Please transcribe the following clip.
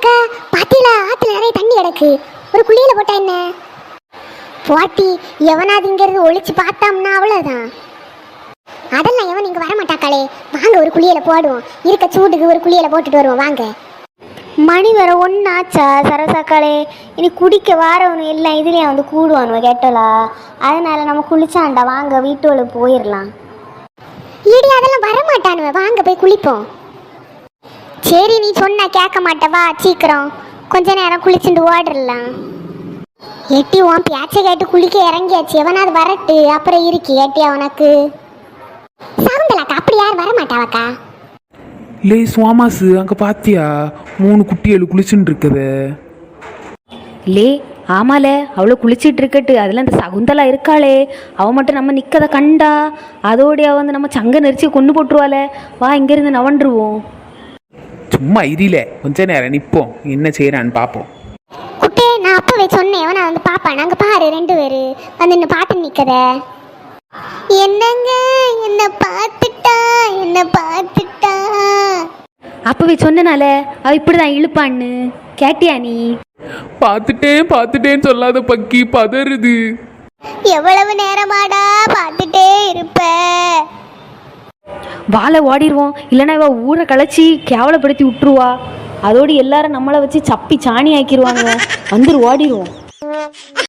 அக்கா பாத்தீங்களா, ஆத்துல நிறைய தண்ணி கிடக்கு, ஒரு குளியல போட்டா என்ன? போட்டி எவனாவது இங்க இருந்து ஒளிச்சு பார்த்தாம்னா அவ்வளவுதான். அதெல்லாம் எவன் இங்க வரமாட்டாக்காளே. வாங்க ஒரு குளியல போடுவோம், இருக்க சூட்டுக்கு ஒரு குளியல போட்டுட்டு வருவோம் வாங்க. மணி வர ஒன்னாச்சா சரசாக்காளே, இனி குடிக்க வாரவனு எல்லாம் இதுலேயும் வந்து கூடுவானு கேட்டலா. அதனால நம்ம குளிச்சாண்டா வாங்க வீட்டோட போயிடலாம். ஈடி அதெல்லாம் வரமாட்டானுவ, வாங்க போய் குளிப்போம். சரி நீ சொன்னா கேட்க மாட்டவா, சீக்கிரம் கொஞ்ச நேரம் குளிச்சுட்டு ஓடிடலாம். எட்டி உன் பேச்சை கேட்டு குளிக்க இறங்கியாச்சு, எவனாவது வரட்டு அப்புறம் இருக்கு ஏட்டியா உனக்கு. சவுந்தலாக்கா அப்படி யாரும் வரமாட்டாவாக்கா. லே சுவாமாசு, அங்கே பாத்தியா 3 குட்டிகள் குளிச்சுட்டு இருக்குது. லே ஆமால, அவ்வளோ குளிச்சிட்டு இருக்கட்டு. அதில் அந்த சகுந்தலா இருக்காளே, அவள் மட்டும் நம்ம நிற்கதை கண்டா அதோடைய வந்து நம்ம சங்க நெரிச்சி கொண்டு போட்டுருவாள. வா இங்கேருந்து நவண்டுருவோம். சும்மா இதில கொஞ்ச நேரம் நிற்போம், என்ன செய்யறான்னு பார்ப்போம். குட்டே நான் அப்பவே சொன்னேன், அவனை வந்து பாப்பா. நாங்க பாரு 2 பேரு வந்து இன்னும் பார்த்து நிற்கத. என்னங்க என்ன பார்த்துட்டா, என்ன பார்த்துட்டா. அப்பவே சொன்னனால அவள் இப்படி தான் இழுப்பான்னு கேட்டியா நீ? பார்த்துட்டேன்னு சொல்லாத பக்கி, பதறுது. எவ்வளவு நேரமாடா பார்த்துட்டே இருப்ப. வாழை ஓடிடுவோம், இல்லைன்னா இவ ஊரை களைச்சி கேவலப்படுத்தி விட்டுருவா. அதோடு எல்லாரும் நம்மளை வச்சு சப்பி சாணி ஆக்கிடுவாங்க. வந்துரு ஓடிடுவோம்.